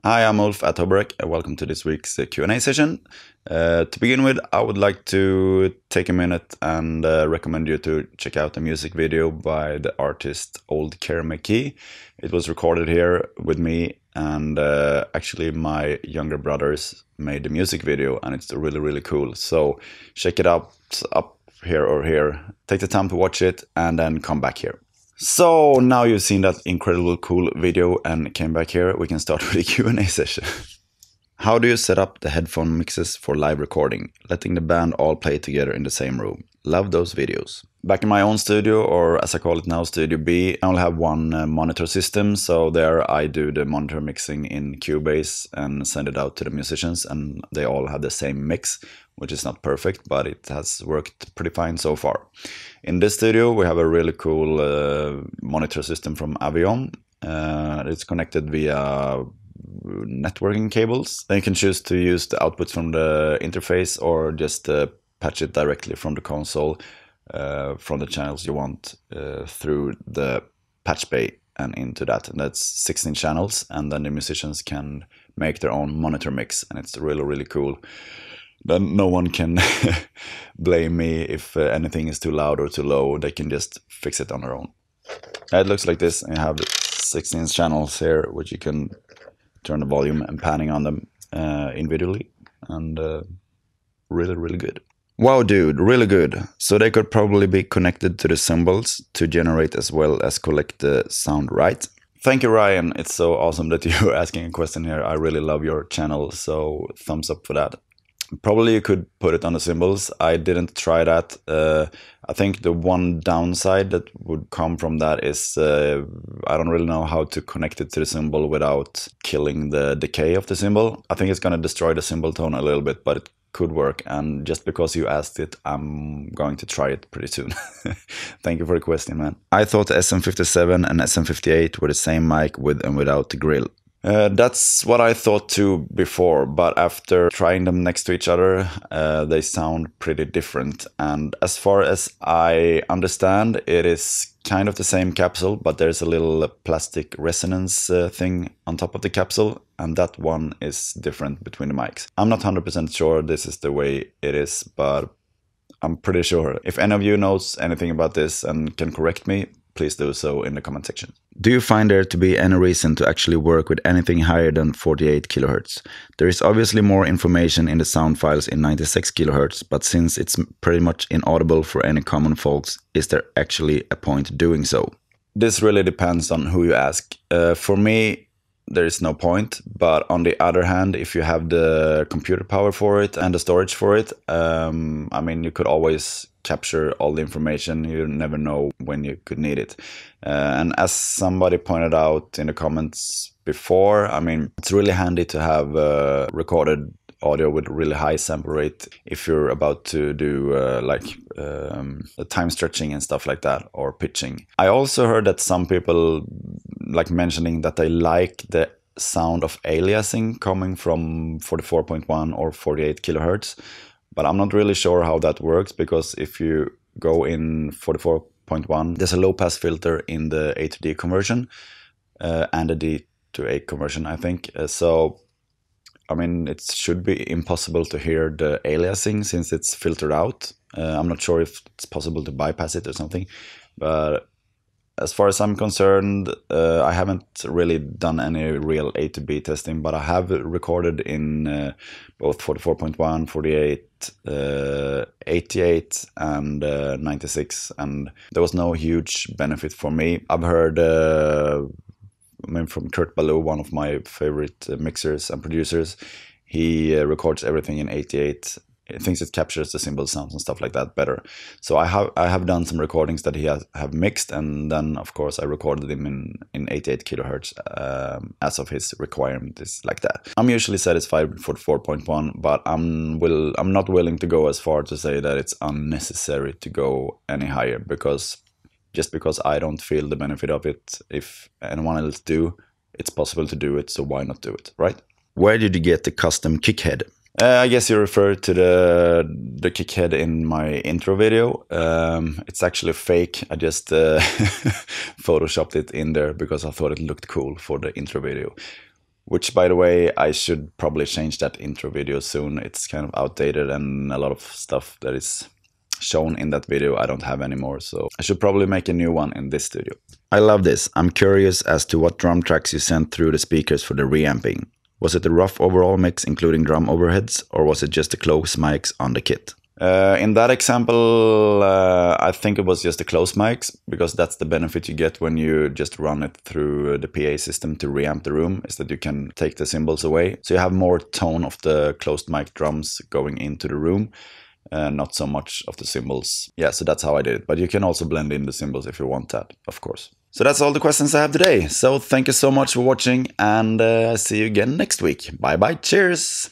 Hi, I'm Ulf at HoboRec, and welcome to this week's Q&A session. To begin with, I would like to take a minute and recommend you to check out a music video by the artist Old Kerry McKee. It was recorded here with me, and actually my younger brothers made the music video, and it's really cool. So check it out up here or here. Take the time to watch it, and then come back here. So now you've seen that incredible cool video and came back here, we can start with the Q&A session. How do you set up the headphone mixes for live recording, letting the band all play together in the same room? Love those videos. Back in my own studio, or as I call it now, Studio B, I only have one monitor system, so there I do the monitor mixing in Cubase and send it out to the musicians, and they all have the same mix, which is not perfect, but it has worked pretty fine so far. In this studio, we have a really cool monitor system from Avion. It's connected via networking cables. Then you can choose to use the outputs from the interface or just patch it directly from the console from the channels you want through the patch bay and into that. And that's 16 channels, and then the musicians can make their own monitor mix, and it's really cool. Then no one can blame me if anything is too loud or too low. They can just fix it on their own. It looks like this. You have 16 channels here, which you can turn the volume and panning on them individually, and really good. Wow, dude, really good. So they could probably be connected to the cymbals to generate as well as collect the sound, right? Thank you, Ryan. It's so awesome that you're asking a question here. I really love your channel, so thumbs up for that. Probably you could put it on the cymbals. I didn't try that. I think the one downside that would come from that is I don't really know how to connect it to the cymbal without killing the decay of the cymbal. I think it's going to destroy the cymbal tone a little bit, but it could work. And just because you asked it, I'm going to try it pretty soon. Thank you for the question, man. I thought the SM57 and SM58 were the same mic with and without the grill. That's what I thought too before, but after trying them next to each other, they sound pretty different. And as far as I understand, it is kind of the same capsule, but there's a little plastic resonance thing on top of the capsule, and that one is different between the mics. I'm not 100% sure this is the way it is, but I'm pretty sure. If any of you knows anything about this and can correct me, please do so in the comment section. Do you find there to be any reason to actually work with anything higher than 48 kHz? There is obviously more information in the sound files in 96 kHz, but since it's pretty much inaudible for any common folks, is there actually a point doing so? This really depends on who you ask. For me, there is no point, but on the other hand, if you have the computer power for it and the storage for it, I mean, you could always capture all the information. You never know when you could need it. And as somebody pointed out in the comments before, I mean, it's really handy to have recorded audio with really high sample rate if you're about to do time stretching and stuff like that, or pitching. I also heard that some people like mentioning that they like the sound of aliasing coming from 44.1 or 48 kilohertz, but I'm not really sure how that works, because if you go in 44.1, there's a low pass filter in the A to D conversion and a D to A conversion, I think. So I mean, it should be impossible to hear the aliasing since it's filtered out. I'm not sure if it's possible to bypass it or something, but as far as I'm concerned, I haven't really done any real A to B testing, but I have recorded in both 44.1, 48, 88 and 96, and there was no huge benefit for me. I've heard I mean, from Kurt Ballou, one of my favorite mixers and producers, he records everything in 88. He thinks it captures the cymbal sounds and stuff like that better. So I have done some recordings that he have mixed, and then of course I recorded him in 88 kilohertz as of his requirement is like that. I'm usually satisfied with 44.1, but I'm not willing to go as far to say that it's unnecessary to go any higher, because just because I don't feel the benefit of it, if anyone else do, it's possible to do it, so why not do it, right? Where did you get the custom kick head? I guess you refer to the kick head in my intro video. It's actually fake. I just photoshopped it in there because I thought it looked cool for the intro video. which, by the way, I should probably change that intro video soon. It's kind of outdated, and a lot of stuff that is shown in that video I don't have anymore, so I should probably make a new one in this studio. I love this. I'm curious as to what drum tracks you sent through the speakers for the reamping. Was it a rough overall mix including drum overheads, or was it just the close mics on the kit? In that example, I think it was just the close mics, because that's the benefit you get when you just run it through the PA system to reamp the room, is that you can take the cymbals away. So you have more tone of the closed mic drums going into the room, not so much of the cymbals. Yeah, so that's how I did it. But you can also blend in the cymbals if you want that, of course. So that's all the questions I have today. So thank you so much for watching, and I'll see you again next week. Bye bye, cheers!